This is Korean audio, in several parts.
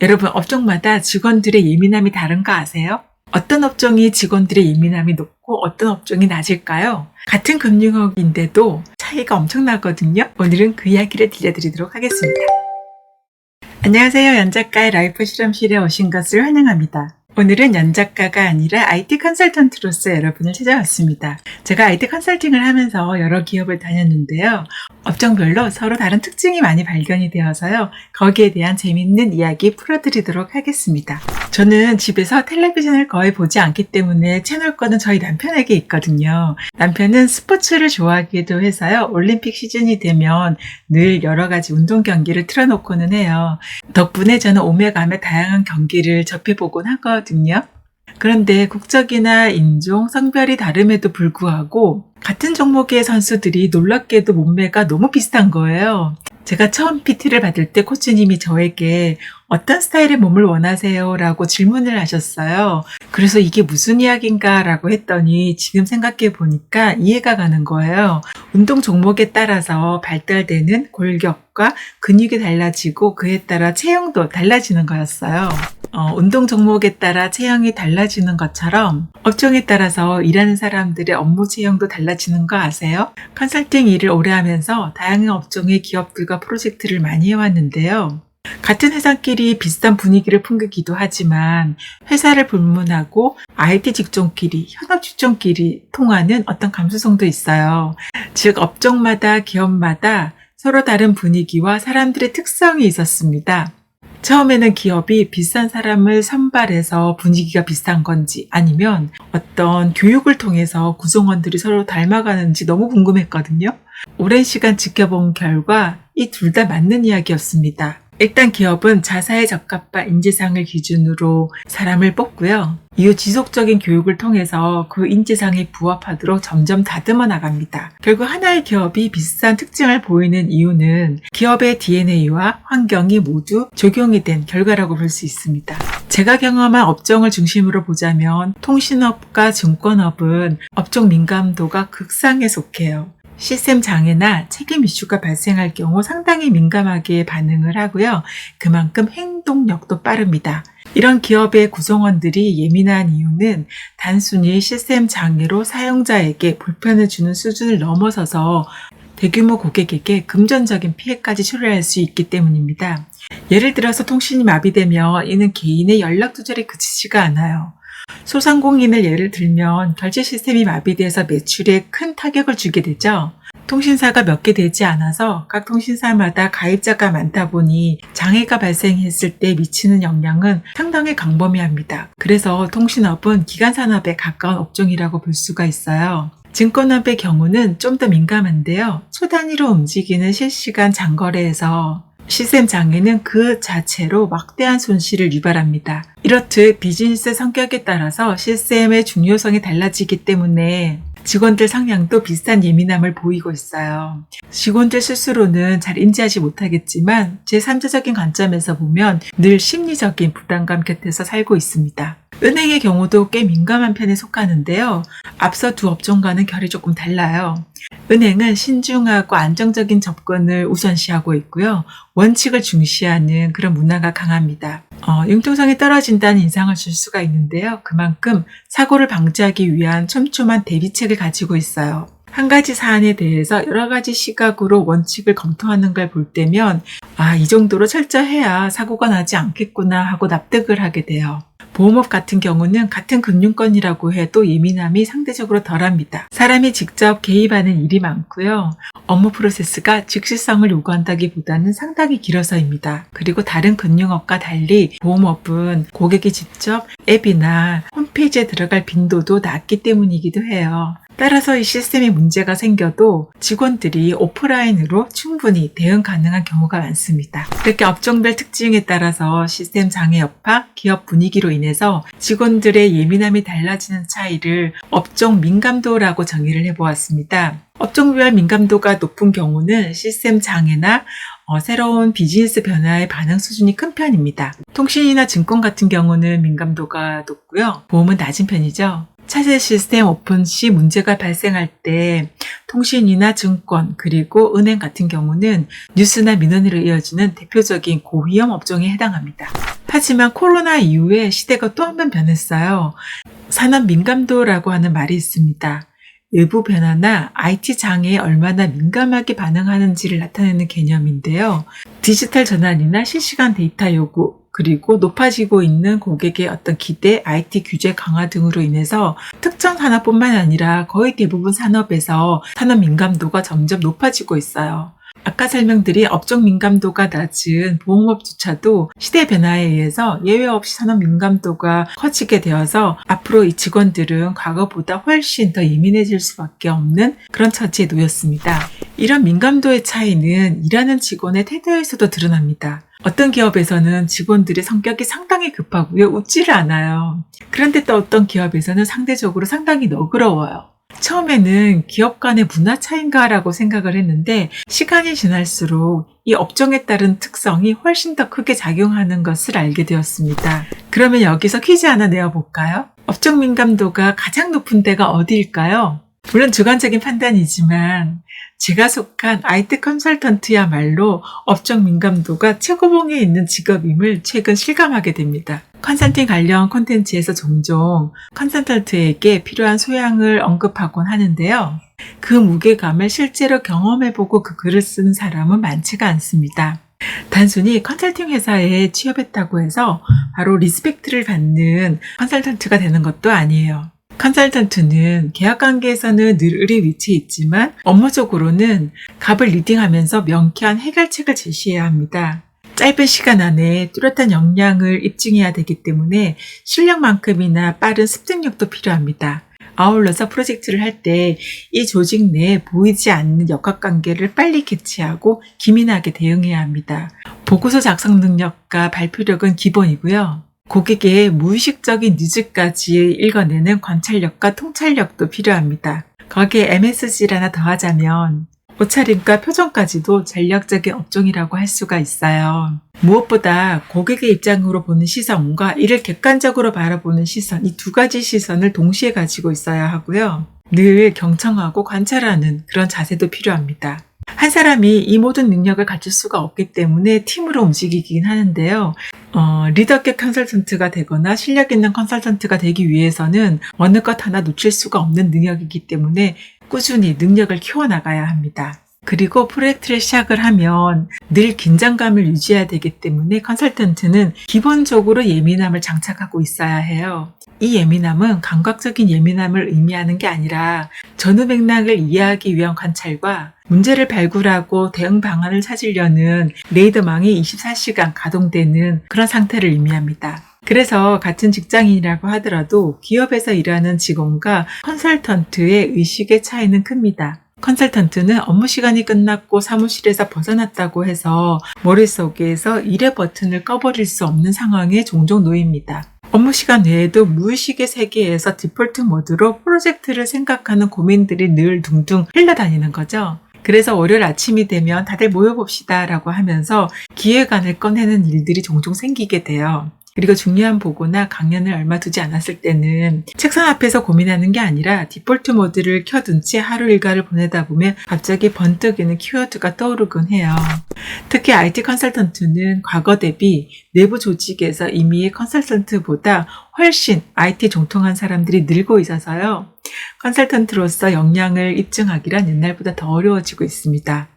여러분, 업종마다 직원들의 예민함이 다른 거 아세요? 어떤 업종이 직원들의 예민함이 높고 어떤 업종이 낮을까요? 같은 금융업인데도 차이가 엄청나거든요. 오늘은 그 이야기를 들려드리도록 하겠습니다. 안녕하세요. 연작가의 라이프 실험실에 오신 것을 환영합니다. 오늘은 연작가가 아니라 IT 컨설턴트로서 여러분을 찾아왔습니다. 제가 IT 컨설팅을 하면서 여러 기업을 다녔는데요. 업종별로 서로 다른 특징이 많이 발견이 되어서요. 거기에 대한 재밌는 이야기 풀어드리도록 하겠습니다. 저는 집에서 텔레비전을 거의 보지 않기 때문에 채널권은 저희 남편에게 있거든요. 남편은 스포츠를 좋아하기도 해서요. 올림픽 시즌이 되면 늘 여러 가지 운동 경기를 틀어놓고는 해요. 덕분에 저는 오며 가며 다양한 경기를 접해보곤 하거든요. 그런데 국적이나 인종, 성별이 다름에도 불구하고 같은 종목의 선수들이 놀랍게도 몸매가 너무 비슷한 거예요. 제가 처음 PT를 받을 때 코치님이 저에게 어떤 스타일의 몸을 원하세요? 라고 질문을 하셨어요. 그래서 이게 무슨 이야기인가 라고 했더니 지금 생각해 보니까 이해가 가는 거예요. 운동 종목에 따라서 발달되는 골격과 근육이 달라지고 그에 따라 체형도 달라지는 거였어요. 운동 종목에 따라 체형이 달라지는 것처럼 업종에 따라서 일하는 사람들의 업무 체형도 달라지는 거 아세요? 컨설팅 일을 오래 하면서 다양한 업종의 기업들과 프로젝트를 많이 해왔는데요. 같은 회사끼리 비슷한 분위기를 풍기기도 하지만 회사를 불문하고 IT 직종끼리, 현업 직종끼리 통하는 어떤 감수성도 있어요. 즉 업종마다 기업마다 서로 다른 분위기와 사람들의 특성이 있었습니다. 처음에는 기업이 비슷한 사람을 선발해서 분위기가 비슷한 건지 아니면 어떤 교육을 통해서 구성원들이 서로 닮아가는지 너무 궁금했거든요. 오랜 시간 지켜본 결과 이 둘 다 맞는 이야기였습니다. 일단 기업은 자사에 적합한 인재상을 기준으로 사람을 뽑고요. 이후 지속적인 교육을 통해서 그 인재상에 부합하도록 점점 다듬어 나갑니다. 결국 하나의 기업이 비슷한 특징을 보이는 이유는 기업의 DNA와 환경이 모두 적용이 된 결과라고 볼 수 있습니다. 제가 경험한 업종을 중심으로 보자면 통신업과 증권업은 업종 민감도가 극상에 속해요. 시스템 장애나 책임 이슈가 발생할 경우 상당히 민감하게 반응을 하고요. 그만큼 행동력도 빠릅니다. 이런 기업의 구성원들이 예민한 이유는 단순히 시스템 장애로 사용자에게 불편을 주는 수준을 넘어서서 대규모 고객에게 금전적인 피해까지 초래할 수 있기 때문입니다. 예를 들어서 통신이 마비되면 이는 개인의 연락 두절에 그치지가 않아요. 소상공인을 예를 들면 결제 시스템이 마비돼서 매출에 큰 타격을 주게 되죠. 통신사가 몇 개 되지 않아서 각 통신사마다 가입자가 많다 보니 장애가 발생했을 때 미치는 영향은 상당히 광범위합니다. 그래서 통신업은 기간산업에 가까운 업종이라고 볼 수가 있어요. 증권업의 경우는 좀 더 민감한데요. 초단위로 움직이는 실시간 장거래에서 시스템 장애는 그 자체로 막대한 손실을 유발합니다. 이렇듯 비즈니스 성격에 따라서 시스템의 중요성이 달라지기 때문에 직원들 성향도 비슷한 예민함을 보이고 있어요. 직원들 스스로는 잘 인지하지 못하겠지만 제3자적인 관점에서 보면 늘 심리적인 부담감 곁에서 살고 있습니다. 은행의 경우도 꽤 민감한 편에 속하는데요. 앞서 두 업종과는 결이 조금 달라요. 은행은 신중하고 안정적인 접근을 우선시하고 있고요. 원칙을 중시하는 그런 문화가 강합니다. 융통성이 떨어진다는 인상을 줄 수가 있는데요. 그만큼 사고를 방지하기 위한 촘촘한 대비책을 가지고 있어요. 한 가지 사안에 대해서 여러 가지 시각으로 원칙을 검토하는 걸 볼 때면 이 정도로 철저해야 사고가 나지 않겠구나 하고 납득을 하게 돼요. 보험업 같은 경우는 같은 금융권이라고 해도 예민함이 상대적으로 덜합니다. 사람이 직접 개입하는 일이 많고요. 업무 프로세스가 즉시성을 요구한다기보다는 상당히 길어서입니다. 그리고 다른 금융업과 달리 보험업은 고객이 직접 앱이나 홈페이지에 들어갈 빈도도 낮기 때문이기도 해요. 따라서 이 시스템에 문제가 생겨도 직원들이 오프라인으로 충분히 대응 가능한 경우가 많습니다. 이렇게 업종별 특징에 따라서 시스템 장애 여파, 기업 분위기로 인해서 직원들의 예민함이 달라지는 차이를 업종 민감도라고 정의를 해보았습니다. 업종별 민감도가 높은 경우는 시스템 장애나 새로운 비즈니스 변화의 반응 수준이 큰 편입니다. 통신이나 증권 같은 경우는 민감도가 높고요. 보험은 낮은 편이죠. 차세 시스템 오픈 시 문제가 발생할 때 통신이나 증권 그리고 은행 같은 경우는 뉴스나 민원으로 이어지는 대표적인 고위험 업종에 해당합니다. 하지만 코로나 이후에 시대가 또 한 번 변했어요. 산업 민감도라고 하는 말이 있습니다. 외부 변화나 IT 장애에 얼마나 민감하게 반응하는지를 나타내는 개념인데요. 디지털 전환이나 실시간 데이터 요구, 그리고 높아지고 있는 고객의 어떤 기대, IT 규제 강화 등으로 인해서 특정 산업뿐만 아니라 거의 대부분 산업에서 산업 민감도가 점점 높아지고 있어요. 아까 설명드린 업종 민감도가 낮은 보험업조차도 시대 변화에 의해서 예외 없이 산업 민감도가 커지게 되어서 앞으로 이 직원들은 과거보다 훨씬 더 예민해질 수밖에 없는 그런 처지에 놓였습니다. 이런 민감도의 차이는 일하는 직원의 태도에서도 드러납니다. 어떤 기업에서는 직원들의 성격이 상당히 급하고요. 웃지를 않아요. 그런데 또 어떤 기업에서는 상대적으로 상당히 너그러워요. 처음에는 기업 간의 문화 차이인가라고 생각을 했는데 시간이 지날수록 이 업종에 따른 특성이 훨씬 더 크게 작용하는 것을 알게 되었습니다. 그러면 여기서 퀴즈 하나 내어볼까요? 업종 민감도가 가장 높은 데가 어디일까요? 물론 주관적인 판단이지만 제가 속한 IT 컨설턴트야말로 업종 민감도가 최고봉에 있는 직업임을 최근 실감하게 됩니다. 컨설팅 관련 콘텐츠에서 종종 컨설턴트에게 필요한 소양을 언급하곤 하는데요. 그 무게감을 실제로 경험해보고 그 글을 쓰는 사람은 많지가 않습니다. 단순히 컨설팅 회사에 취업했다고 해서 바로 리스펙트를 받는 컨설턴트가 되는 것도 아니에요. 컨설턴트는 계약관계에서는 늘 의리 위치에 있지만 업무적으로는 갑을 리딩하면서 명쾌한 해결책을 제시해야 합니다. 짧은 시간 안에 뚜렷한 역량을 입증해야 되기 때문에 실력만큼이나 빠른 습득력도 필요합니다. 아울러서 프로젝트를 할 때 이 조직 내에 보이지 않는 역학관계를 빨리 캐치하고 기민하게 대응해야 합니다. 보고서 작성 능력과 발표력은 기본이고요. 고객의 무의식적인 니즈까지 읽어내는 관찰력과 통찰력도 필요합니다. 거기에 MSG를 하나 더하자면 옷차림과 표정까지도 전략적인 업종이라고 할 수가 있어요. 무엇보다 고객의 입장으로 보는 시선과 이를 객관적으로 바라보는 시선, 이 두 가지 시선을 동시에 가지고 있어야 하고요. 늘 경청하고 관찰하는 그런 자세도 필요합니다. 한 사람이 이 모든 능력을 갖출 수가 없기 때문에 팀으로 움직이긴 하는데요. 리더급 컨설턴트가 되거나 실력 있는 컨설턴트가 되기 위해서는 어느 것 하나 놓칠 수가 없는 능력이기 때문에 꾸준히 능력을 키워나가야 합니다. 그리고 프로젝트를 시작을 하면 늘 긴장감을 유지해야 되기 때문에 컨설턴트는 기본적으로 예민함을 장착하고 있어야 해요. 이 예민함은 감각적인 예민함을 의미하는 게 아니라 전후 맥락을 이해하기 위한 관찰과 문제를 발굴하고 대응 방안을 찾으려는 레이더망이 24시간 가동되는 그런 상태를 의미합니다. 그래서 같은 직장인이라고 하더라도 기업에서 일하는 직원과 컨설턴트의 의식의 차이는 큽니다. 컨설턴트는 업무 시간이 끝났고 사무실에서 벗어났다고 해서 머릿속에서 일의 버튼을 꺼버릴 수 없는 상황에 종종 놓입니다. 업무 시간 외에도 무의식의 세계에서 디폴트 모드로 프로젝트를 생각하는 고민들이 늘 둥둥 흘러다니는 거죠. 그래서 월요일 아침이 되면 다들 모여봅시다 라고 하면서 기획안을 꺼내는 일들이 종종 생기게 돼요. 그리고 중요한 보고나 강연을 얼마 두지 않았을 때는 책상 앞에서 고민하는 게 아니라 디폴트 모드를 켜둔 채 하루 일과를 보내다 보면 갑자기 번뜩이는 키워드가 떠오르곤 해요. 특히 IT 컨설턴트는 과거 대비 내부 조직에서 이미의 컨설턴트보다 훨씬 IT 종통한 사람들이 늘고 있어서요. 컨설턴트로서 역량을 입증하기란 옛날보다 더 어려워지고 있습니다.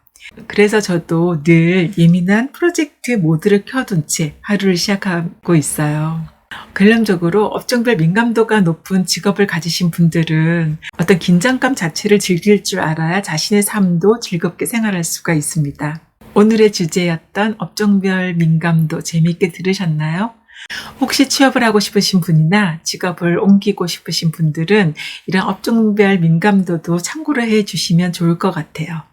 그래서 저도 늘 예민한 프로젝트 모드를 켜둔 채 하루를 시작하고 있어요. 결론적으로 업종별 민감도가 높은 직업을 가지신 분들은 어떤 긴장감 자체를 즐길 줄 알아야 자신의 삶도 즐겁게 생활할 수가 있습니다. 오늘의 주제였던 업종별 민감도 재미있게 들으셨나요? 혹시 취업을 하고 싶으신 분이나 직업을 옮기고 싶으신 분들은 이런 업종별 민감도도 참고를 해주시면 좋을 것 같아요.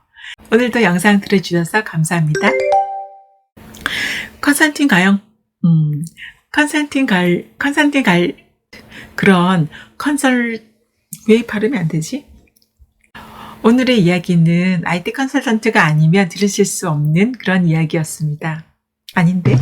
오늘도 영상 들어주셔서 감사합니다. 왜 발음이 안 되지? 오늘의 이야기는 IT 컨설턴트가 아니면 들으실 수 없는 그런 이야기였습니다. 아닌데?